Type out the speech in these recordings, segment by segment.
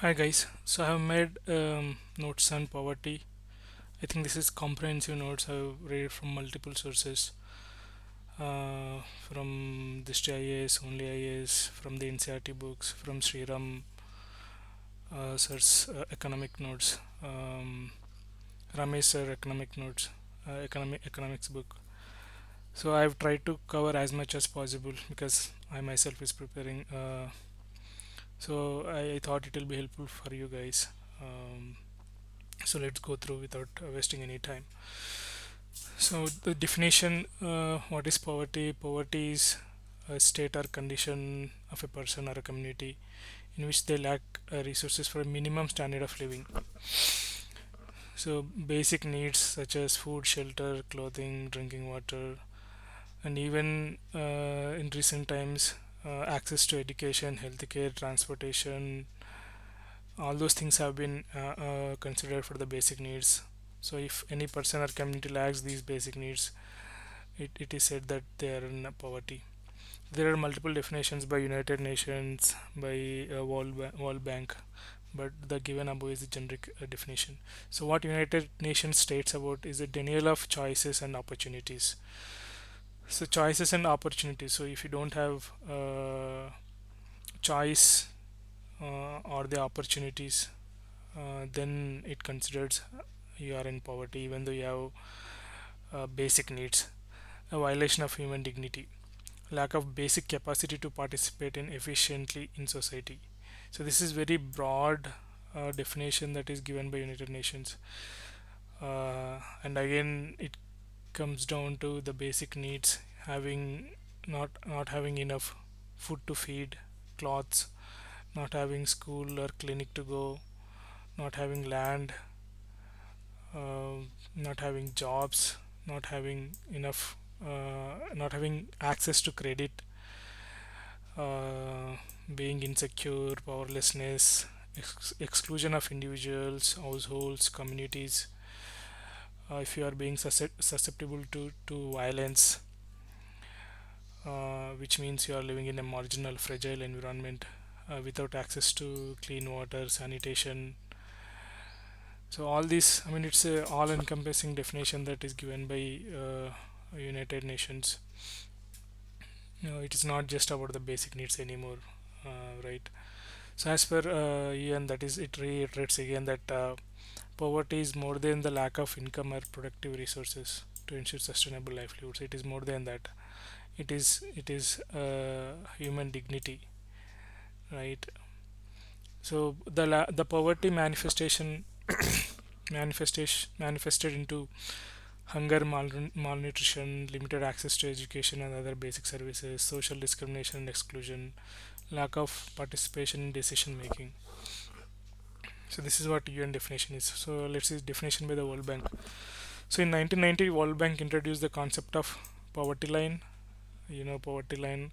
Hi guys, so I have made notes on poverty. I think this is comprehensive notes. I've read it from multiple sources, from this IAS, only IAS, from the NCRT books, from Sriram sir's economic notes, Ramesh sir economic notes, economics book. So I've tried to cover as much as possible because I myself is preparing. So I thought it will be helpful for you guys. Um, so let's go through without wasting any time. So the definition, what is poverty? Poverty is a state or condition of a person or a community in which they lack resources for a minimum standard of living. So basic needs such as food, shelter, clothing, drinking water, and even in recent times, access to education, healthcare, transportation, all those things have been considered for the basic needs. So if any person or community lacks these basic needs, it is said that they are in poverty. There are multiple definitions by United Nations, by World Bank, but the given above is the generic definition. So what United Nations states about is the denial of choices and opportunities. So choices and opportunities. So if you don't have choice or the opportunities, then it considers you are in poverty, even though you have basic needs. A violation of human dignity, lack of basic capacity to participate in efficiently in society. So this is very broad definition that is given by United Nations, and again it comes down to the basic needs, having not having enough food to feed, clothes, not having school or clinic to go, not having land, uh, not having jobs, not having enough, not having access to credit, uh, being insecure, powerlessness, exclusion of individuals, households, communities. If you are being susceptible to violence, which means you are living in a marginal, fragile environment without access to clean water, sanitation. So all this, I mean, it's a all-encompassing definition that is given by United Nations. It is not just about the basic needs anymore, right? So as per UN, that is, it reiterates again that poverty is more than the lack of income or productive resources to ensure sustainable livelihoods. It is more than that. It is human dignity, right? So the poverty manifested into hunger, malnutrition, limited access to education and other basic services, social discrimination and exclusion, lack of participation in decision making. So this is what UN definition is. So let's see definition by the World Bank. So in 1990, World Bank introduced the concept of poverty line. Poverty line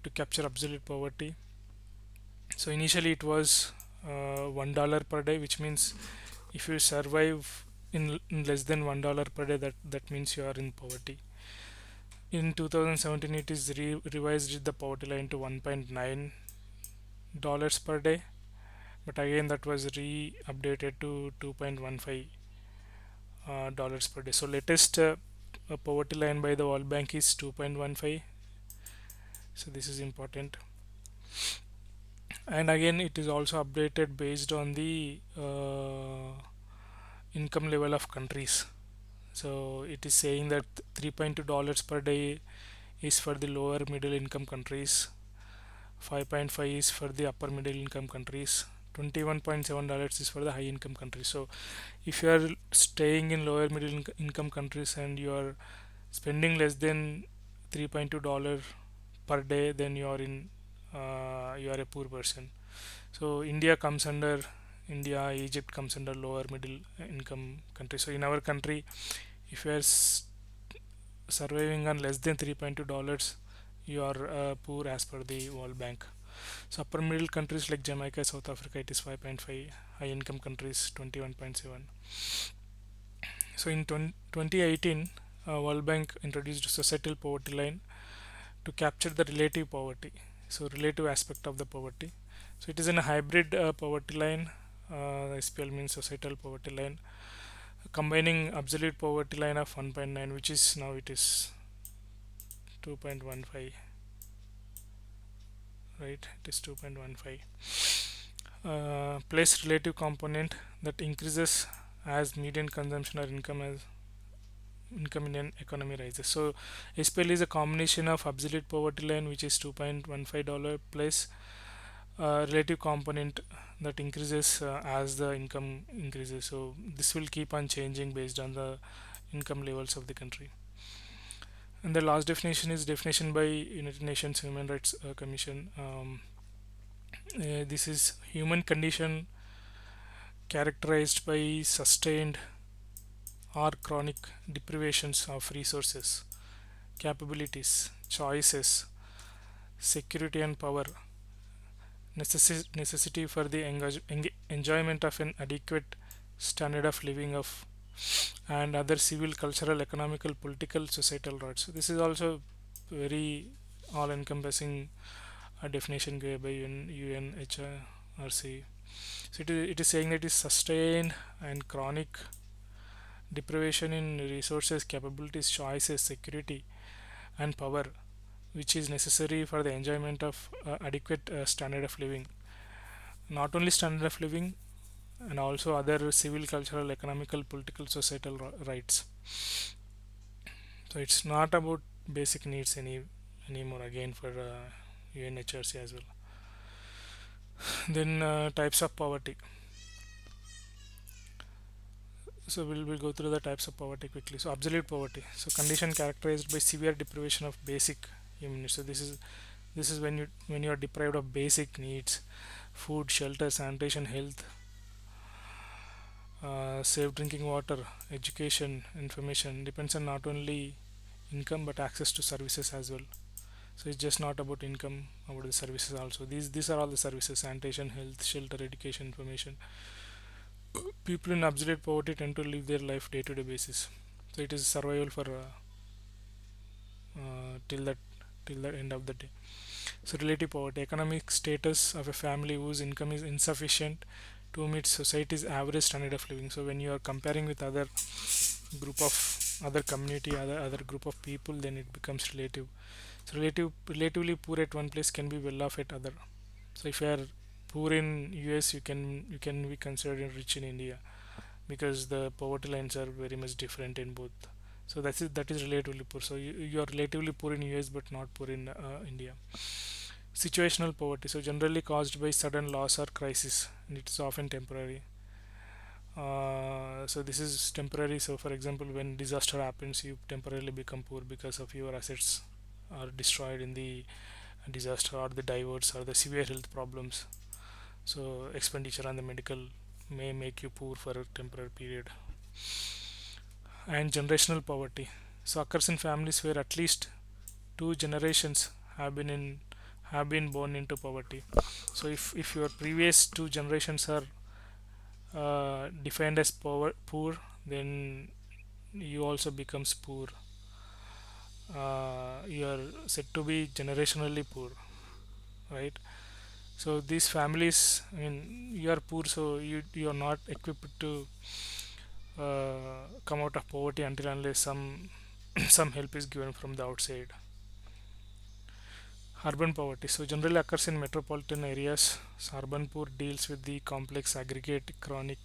to capture absolute poverty. So initially it was $1 per day, which means if you survive in less than $1 per day, that means you are in poverty. In 2017, it is revised the poverty line to $1.9 per day, but again that was re-updated to 2.15 dollars per day. So latest poverty line by the World Bank is 2.15. So this is important, and again it is also updated based on the income level of countries. So it is saying that $3.2 per day is for the lower middle income countries, 5.5 is for the upper middle income countries, $21.7 is for the high income countries. So if you are staying in lower middle income countries and you are spending less than $3.2 per day, then you are a poor person. So India, Egypt comes under lower middle income country. So in our country, if you are surviving on less than $3.2, you are poor as per the World Bank. So upper middle countries like Jamaica, South Africa, it is 5.5. High income countries 21.7. So in 2018, World Bank introduced societal poverty line to capture the relative poverty. So relative aspect of the poverty. So it is in a hybrid poverty line. SPL means societal poverty line, combining absolute poverty line of 1.9, which is now it is 2.15, right? It is 2.15. Place relative component that increases as median consumption or income in an economy rises. So SPL is a combination of absolute poverty line, which is $2.15, plus relative component that increases as the income increases. So this will keep on changing based on the income levels of the country. And the last definition is definition by United Nations Human Rights Commission. This is human condition characterized by sustained or chronic deprivations of resources, capabilities, choices, security and power, necessity for the enjoyment of an adequate standard of living of, and other civil, cultural, economical, political, societal rights. So this is also very all-encompassing definition given by UNHRC. So it is saying that it is sustained and chronic deprivation in resources, capabilities, choices, security, and power, which is necessary for the enjoyment of adequate standard of living. Not only standard of living, and also other civil, cultural, economical, political, societal rights. So it's not about basic needs anymore again for UNHRC as well. Then types of poverty. So we'll go through the types of poverty quickly. So absolute poverty. So condition characterized by severe deprivation of basic human needs. So this is when you are deprived of basic needs, food, shelter, sanitation, health, safe drinking water, education, information. Depends on not only income but access to services as well. So it's just not about income, about the services also. These are all the services: sanitation, health, shelter, education, information. People in absolute poverty tend to live their life day to day basis. So it is survival for till the end of the day. So relative poverty, economic status of a family whose income is insufficient to meet society's average standard of living. So when you are comparing with other community, other group of people, then it becomes relative. So relatively poor at one place can be well off at other. So if you are poor in US, you can be considered rich in India, because the poverty lines are very much different in both. So that is relatively poor. So you are relatively poor in US but not poor in India. Situational poverty, so generally caused by sudden loss or crisis, and it is often temporary. So this is temporary. So for example, when disaster happens, you temporarily become poor because of your assets are destroyed in the disaster, or the diverts, or the severe health problems. So expenditure on the medical may make you poor for a temporary period. And generational poverty, so occurs in families where at least two generations have been born into poverty. So if your previous two generations are defined as poor, then you also becomes poor. You are said to be generationally poor, right? So these families, I mean, you are poor, so you are not equipped to come out of poverty until unless some help is given from the outside. Urban poverty, so generally occurs in metropolitan areas. So urban poor deals with the complex, aggregate, chronic,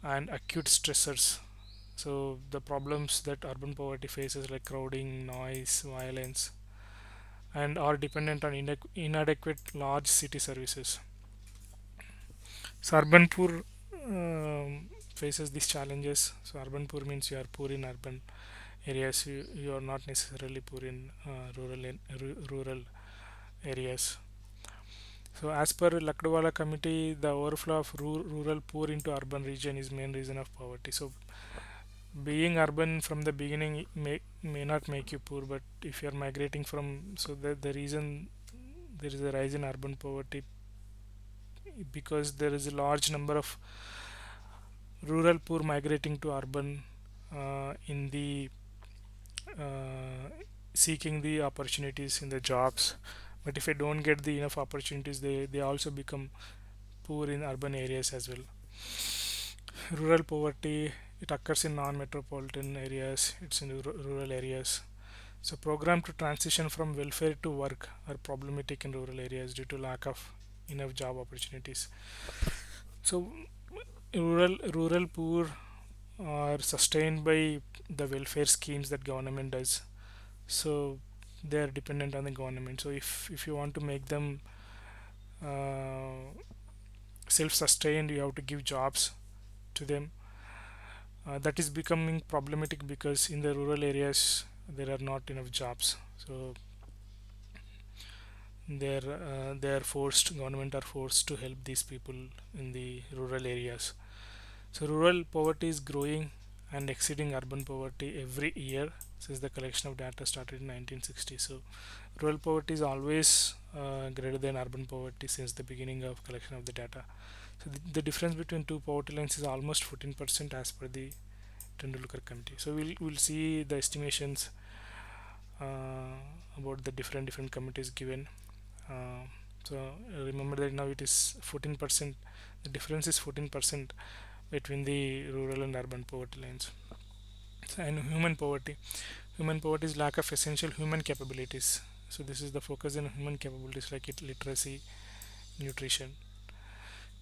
and acute stressors. So the problems that urban poverty faces, like crowding, noise, violence, and are dependent on inadequate large city services. So urban poor faces these challenges. So urban poor means you are poor in urban areas. You are not necessarily poor in rural areas. So as per Lakdwala committee, the overflow of rural poor into urban region is main reason of poverty. So being urban from the beginning may not make you poor, but if you are migrating from, so the reason there is a rise in urban poverty, because there is a large number of rural poor migrating to urban in the seeking the opportunities in the jobs, But if they don't get the enough opportunities, they also become poor in urban areas as well. Rural poverty, it occurs in non-metropolitan areas, it's in rural areas. So program to transition from welfare to work are problematic in rural areas due to lack of enough job opportunities. So rural poor are sustained by the welfare schemes that government does. So they are dependent on the government. So if you want to make them uh, self-sustained, you have to give jobs to them. That is becoming problematic because in the rural areas there are not enough jobs. So they are forced, government are forced to help these people in the rural areas. So rural poverty is growing and exceeding urban poverty every year since the collection of data started in 1960. So rural poverty is always greater than urban poverty since the beginning of collection of the data. So the difference between two poverty lines is almost 14% as per the Tendulkar committee. So we'll see the estimations uh, about the different committees given. Uh, so remember that now it is 14%. The difference is 14% between the rural and urban poverty lines. And human poverty is lack of essential human capabilities. So this is the focus on human capabilities like literacy, nutrition.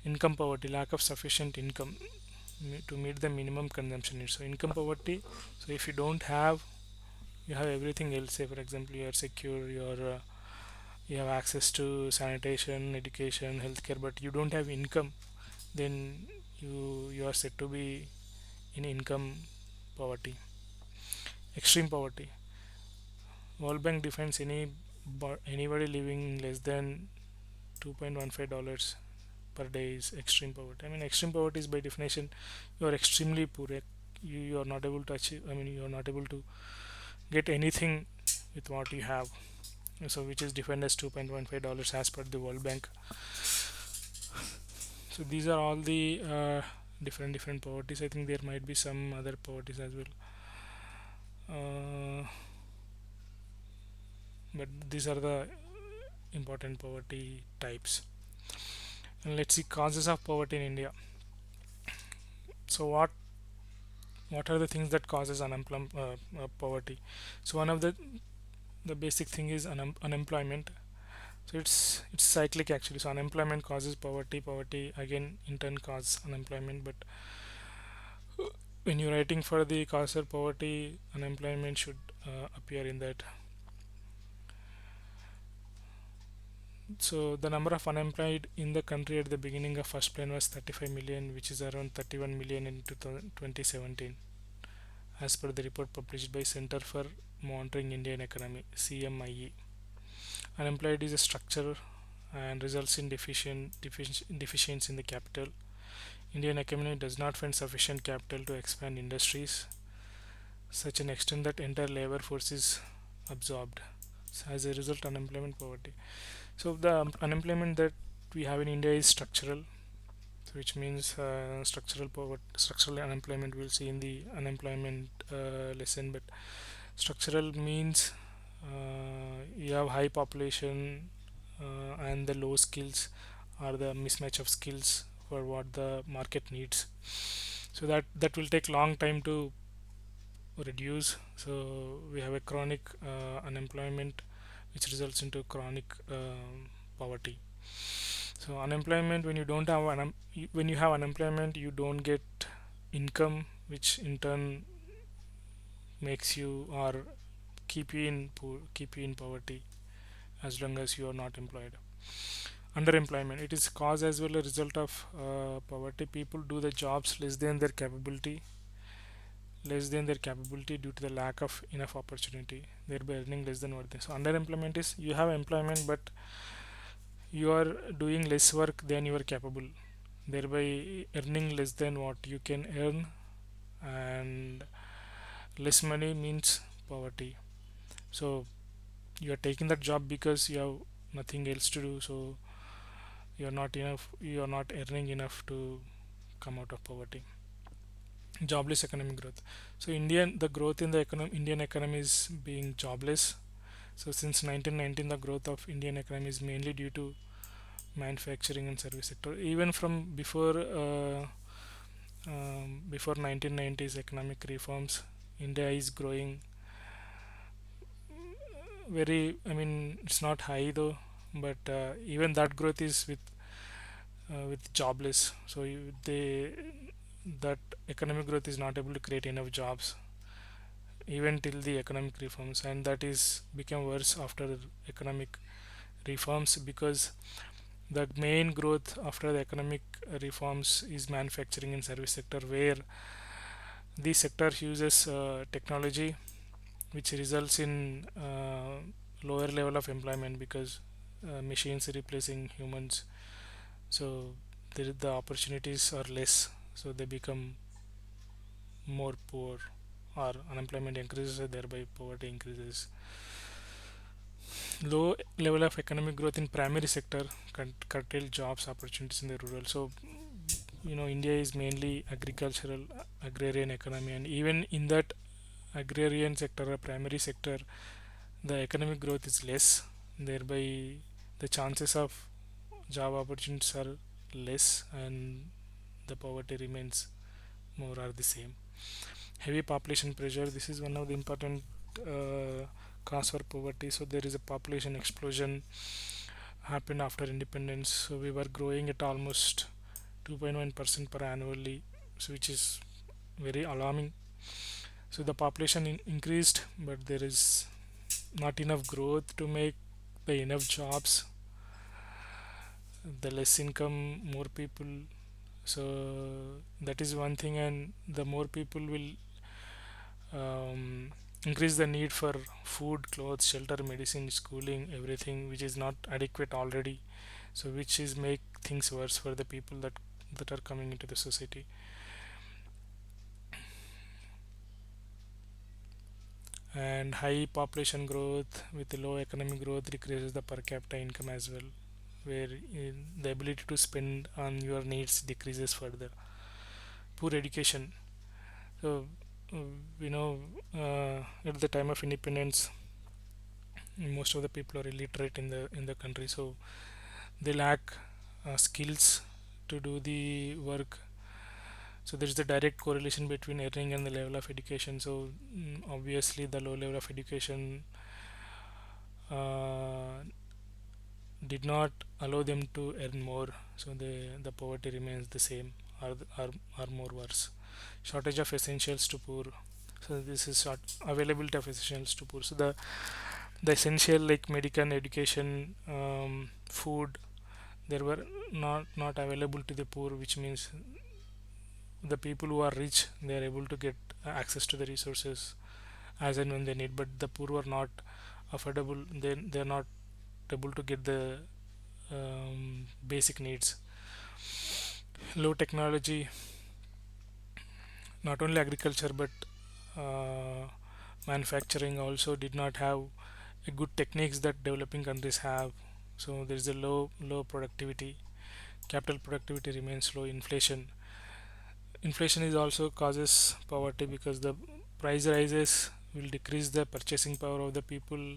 Income poverty, lack of sufficient income to meet the minimum consumption needs. So income poverty, so if you don't have, you have everything else. Say for example you are secure, you have access to sanitation, education, healthcare, but you don't have income, then you are said to be in income poverty. Extreme poverty, World Bank defines anybody living less than $2.15 per day is extreme poverty. I mean, extreme poverty is by definition you are extremely poor. You are not able to achieve. I mean, you are not able to get anything with what you have. So, which is defined as $2.15 as per the World Bank. So, these are all the different poverties. I think there might be some other poverties as well. But these are the important poverty types. And let's see causes of poverty in India. So what are the things that causes poverty? So one of the basic thing is unemployment. So it's cyclic actually. So unemployment causes poverty. Poverty again in turn causes unemployment. But when you're writing for the cause of poverty, unemployment should appear in that. So the number of unemployed in the country at the beginning of first plan was 35 million, which is around 31 million in 2017, as per the report published by Center for Monitoring Indian Economy (CMIE). Unemployed is a structure and results in deficiency in the capital. Indian economy does not find sufficient capital to expand industries such an extent that entire labor force is absorbed. So as a result, unemployment poverty. So the unemployment that we have in India is structural, which means structural unemployment we'll see in the unemployment lesson. But structural means you have high population and the low skills or the mismatch of skills for what the market needs. So that will take long time to reduce. So we have a chronic unemployment which results into chronic poverty. So unemployment, when you don't have when you have unemployment, you don't get income, which in turn makes you or keep you in poverty as long as you are not employed. Underemployment, it is cause as well a result of poverty. People do the jobs less than their capability due to the lack of enough opportunity, thereby earning less than what they. So underemployment is you have employment but you are doing less work than you are capable, thereby earning less than what you can earn, and less money means poverty. So you are taking that job because you have nothing else to do, so you are not earning enough to come out of poverty. Jobless economic growth. So Indian the growth in the Indian economy is being jobless. So since 1919, the growth of Indian economy is mainly due to manufacturing and service sector. Even from before 1990s economic reforms, India is growing very. I mean, it's not high though, but even that growth is with jobless. So that economic growth is not able to create enough jobs even till the economic reforms, and that is become worse after economic reforms, because the main growth after the economic reforms is manufacturing and service sector, where the sector uses technology, which results in lower level of employment, because machines replacing humans. So the opportunities are less, so they become more poor, or unemployment increases, thereby poverty increases. Low level of economic growth in primary sector curtail jobs opportunities in the rural. So India is mainly agricultural, agrarian economy, and even in that agrarian sector or primary sector, the economic growth is less, thereby the chances of job opportunities are less, and the poverty remains more or the same. Heavy population pressure, this is one of the important cause for poverty. So there is a population explosion happened after independence, so we were growing at almost 2.1% per annually, so which is very alarming. So the population increased, but there is not enough growth to make the enough jobs. The less income, more people. So that is one thing, and the more people will um, increase the need for food, clothes, shelter, medicine, schooling, everything, which is not adequate already. So which is make things worse for the people that are coming into the society. And high population growth with low economic growth decreases the per capita income as well, where the ability to spend on your needs decreases further. Poor education. So uh, you know at the time of independence, most of the people are illiterate in the country, so they lack skills to do the work. So there is a direct correlation between earning and the level of education. So obviously the low level of education uh, did not allow them to earn more, so the poverty remains the same, or more worse. Shortage of essentials to poor. So this is short availability of essentials to poor. So the essential like medical, education, food, they were not available to the poor, which means the people who are rich, they are able to get access to the resources as and when they need, but the poor were not affordable. They're not able to get the basic needs. Low technology, not only agriculture but uh, manufacturing also did not have a good techniques that developing countries have. So there is a low productivity. Capital productivity remains low. Inflation is also causes poverty, because the price rises will decrease the purchasing power of the people,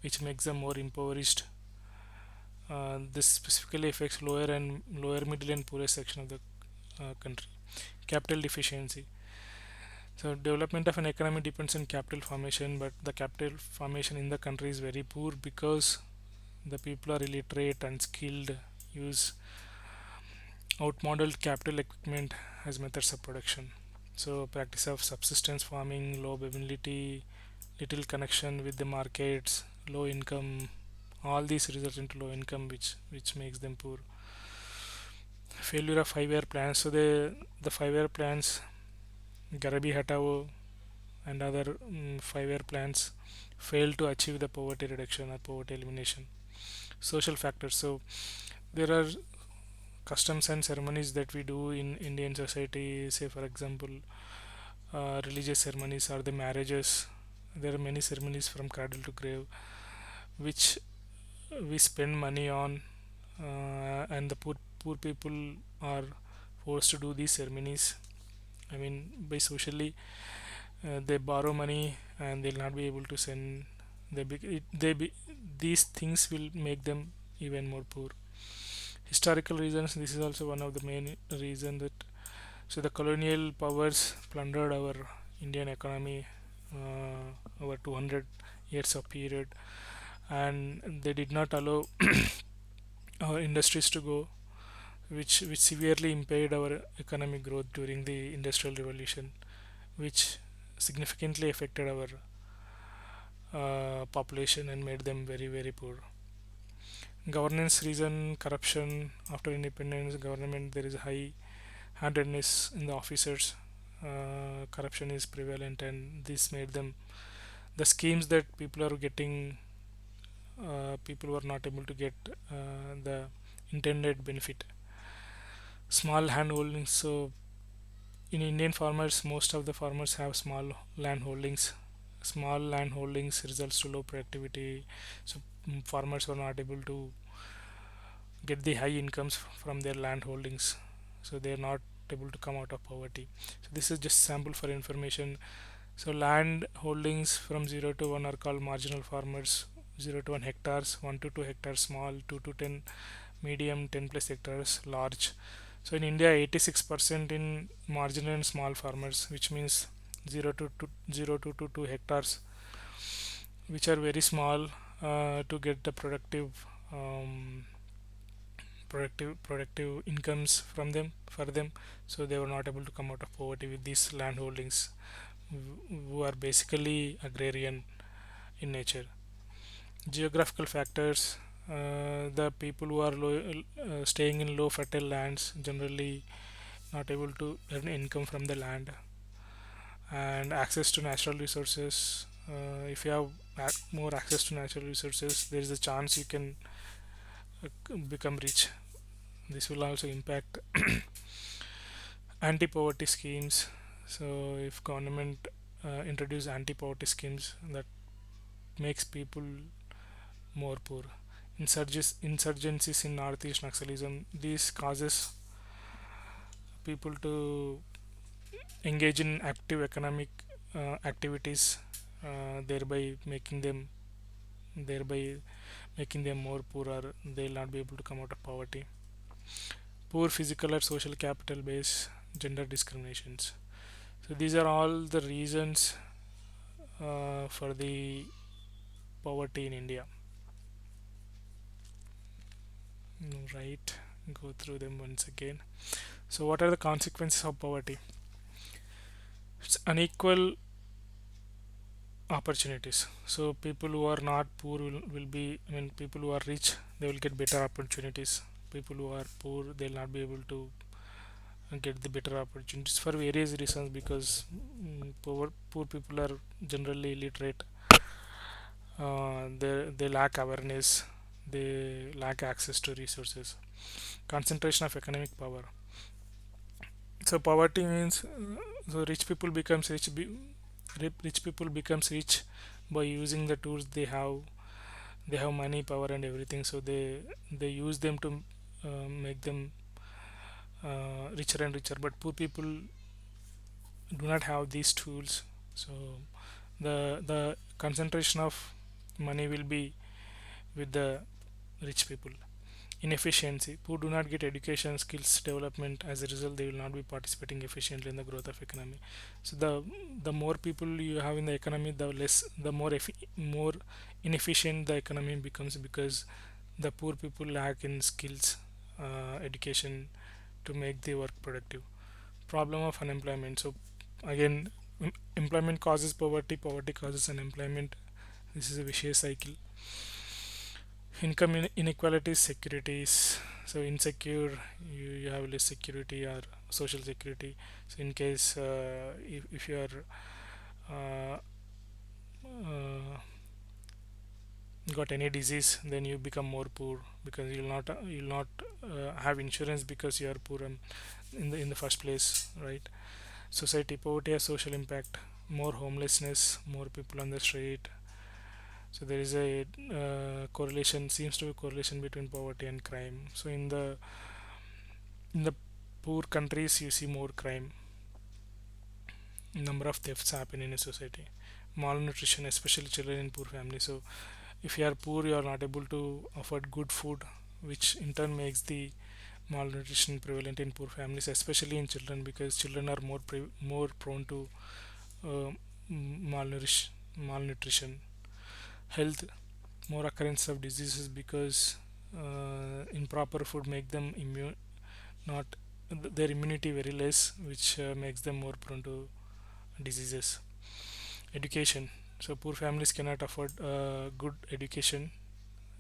which makes them more impoverished. This specifically affects lower middle and poorest section of the country. Capital deficiency. So development of an economy depends on capital formation, but the capital formation in the country is very poor, because the people are illiterate, unskilled, use outmodeled capital equipment as methods of production. So practice of subsistence farming, low mobility, little connection with the markets, low income, all these result into low income, which makes them poor. Failure of 5-year plans. So the 5-year plans, Garabi Hatao and other 5-year plans fail to achieve the poverty reduction or poverty elimination. Social factors. So there are customs and ceremonies that we do in Indian society. Say for example, religious ceremonies or the marriages. There are many ceremonies from cradle to grave, which we spend money on, and the poor people are forced to do these ceremonies. I mean, by socially, they borrow money and they'll not be able to send these things will make them even more poor. Historical reasons, this is also one of the main reason that so the colonial powers plundered our Indian economy over 200 years of period, and they did not allow our industries to go, which severely impaired our economic growth during the industrial revolution, which significantly affected our population and made them very very poor. Governance reason, corruption. After independence government, there is a high handedness in the officers. Corruption is prevalent, and this made them the schemes that people are getting. People were not able to get the intended benefit. Small hand holdings. So in Indian farmers, most of the farmers have small land holdings. Small land holdings results to low productivity. So farmers were not able to get the high incomes from their land holdings. So they are not able to come out of poverty. So this is just sample for information. So land holdings from 0 to 1 are called marginal farmers. 0 to 1 hectares, 1 to 2 hectares small, 2 to 10 medium, 10 plus hectares large. So in India, 86% in marginal and small farmers, which means 0 to 2 hectares, which are very small to get the productive incomes from them for them. So they were not able to come out of poverty with these land holdings, who are basically agrarian in nature. Geographical factors, the people who are staying in low fertile lands generally not able to earn income from the land. And access to natural resources, if you have more access to natural resources, there is a chance you can become rich. This will also impact anti-poverty schemes. So if government introduce anti-poverty schemes, that makes people more poor. Insurgencies in northeast Naxalism, this causes people to engage in active economic activities, thereby thereby making them more poorer. They'll not be able to come out of poverty. Poor physical or social capital base, gender discriminations. So these are all the reasons for the poverty in India. Right, go through them once again. So what are the consequences of poverty? It's unequal opportunities. So people who are not poor will be, I mean, people who are rich, they will get better opportunities. People who are poor, they'll not be able to get the better opportunities for various reasons, because poor people are generally illiterate. They lack awareness, they lack access to resources. Concentration of economic power. So poverty means so rich people becomes rich by using the tools they have. They have money, power, and everything. So they use them to make them richer and richer. But poor people do not have these tools. So the concentration of money will be with the rich people. Inefficiency. Poor do not get education, skills development. As a result, they will not be participating efficiently in the growth of economy. So the more people you have in the economy, the more inefficient the economy becomes, because the poor people lack in skills, education to make the work productive. Problem of unemployment. So again, employment causes poverty, poverty causes unemployment. This is a vicious cycle. Income inequalities, securities. So insecure, you have less security or social security. So in case if you are uh, uh, got any disease, then you become more poor, because you'll not have insurance because you are poor in the first place, right? Society. Poverty has social impact. More homelessness, more people on the street. So there is a correlation, seems to be correlation between poverty and crime. So in the poor countries, you see more crime. Number of thefts happen in a society. malnutrition, especially children in poor families. So if you are poor, you are not able to afford good food, which in turn makes the malnutrition prevalent in poor families, especially in children, because children are more prone to uh, malnutrition. Health, more occurrence of diseases because improper food make them immune, not their immunity very less, which makes them more prone to diseases. Education, so poor families cannot afford good education,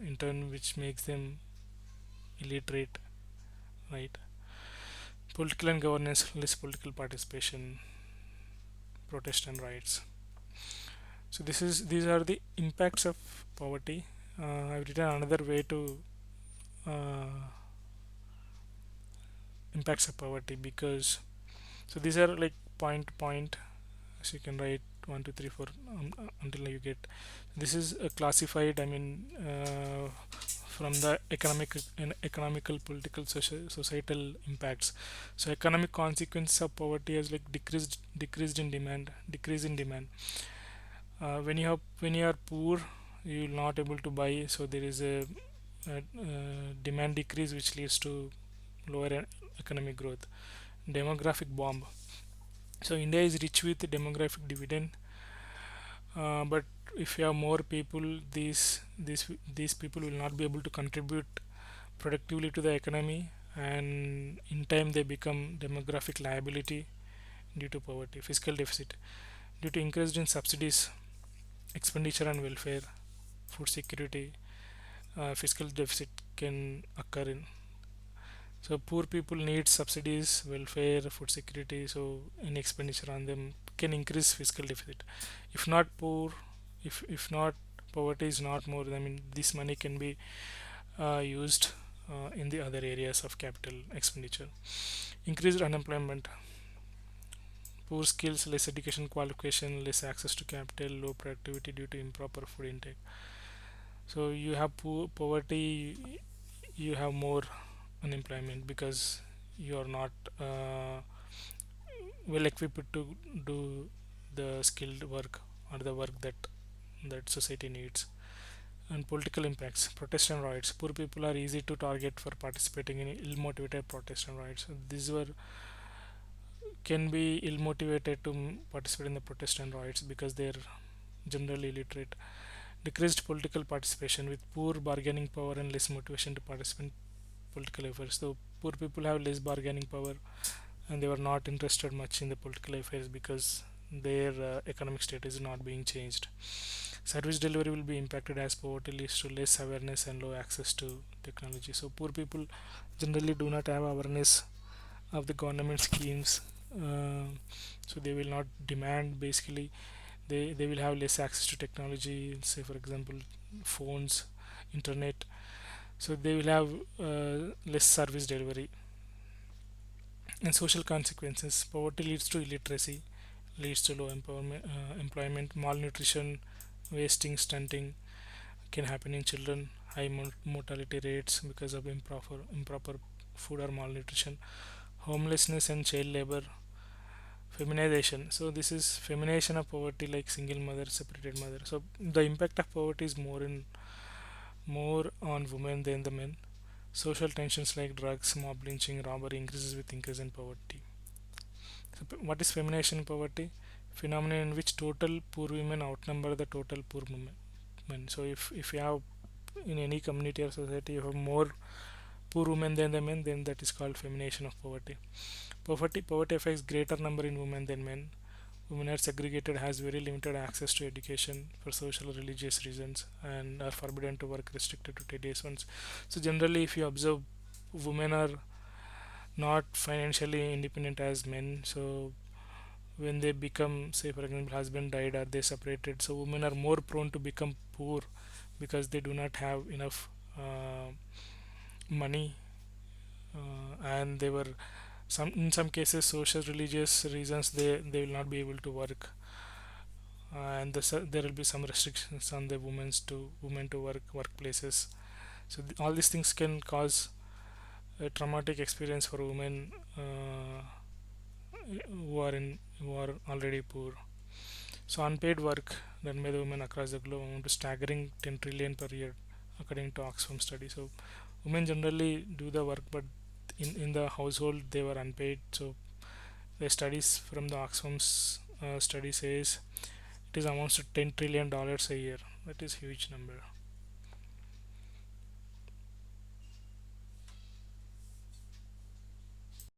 in turn which makes them illiterate, right? Political and governance, less political participation, protest and rights. So these are the impacts of poverty. I've written another way to uh, impacts of poverty, because so these are like point to point, so you can write 1 2 3 4 until you get. This is classified, I mean, from the economical, political, societal impacts. So economic consequence of poverty is like decreased in demand, decrease in demand. When you are poor, you will not able to buy, so there is a demand decrease, which leads to lower economic growth. Demographic bomb, so India is rich with demographic dividend, but if you have more people, these people will not be able to contribute productively to the economy, and in time they become demographic liability due to poverty. Fiscal deficit, due to increase in subsidies, expenditure on welfare, food security, fiscal deficit can occur in. So poor people need subsidies, welfare, food security. So any expenditure on them can increase fiscal deficit. If not poor, if not poverty is not more, I mean this money can be used in the other areas of capital expenditure. Increased unemployment, poor skills, less education qualification, less access to capital, low productivity due to improper food intake. So you have poverty, you have more unemployment because you are not well equipped to do the skilled work or the work that society needs. And political impacts, protest and riots, poor people are easy to target for participating in ill motivated protest and riots. So these were can be ill motivated to participate in the protest and riots because they're generally illiterate. Decreased political participation, with poor bargaining power and less motivation to participate in political affairs. So poor people have less bargaining power, and they were not interested much in the political affairs because their economic status is not being changed. Service delivery will be impacted as poverty leads to less awareness and low access to technology. So poor people generally do not have awareness of the government schemes, uh, so they will not demand. Basically they will have less access to technology, say for example phones, internet, so they will have less service delivery. And social consequences, poverty leads to illiteracy, leads to low employment, malnutrition, wasting, stunting can happen in children, high mortality rates because of improper food or malnutrition, homelessness and child labor. Feminization, so this is feminization of poverty, like single mother, separated mother. So the impact of poverty is more on women than the men. Social tensions like drugs, mob lynching, robbery increases with increase in poverty. So what is feminization in poverty? Phenomenon in which total poor women outnumber the total poor men. So if you have in any community or society you have more poor women than the men, then that is called feminization of poverty. Poverty affects greater number in women than men. Women are segregated, has very limited access to education for social or religious reasons, and are forbidden to work, restricted to tedious ones. So generally if you observe, women are not financially independent as men. So when they become, say for example husband died or they separated, so women are more prone to become poor because they do not have enough money, and they were some in some cases social religious reasons they will not be able to work, and there will be some restrictions on the women to work workplaces. So all these things can cause a traumatic experience for women who are already poor. So unpaid work done by the women across the globe amount to staggering 10 trillion per year, according to Oxfam study. So women generally do the work, but in the household they were unpaid. So the studies from the Oxfam's study says it is amounts to $10 trillion a year. That is huge number.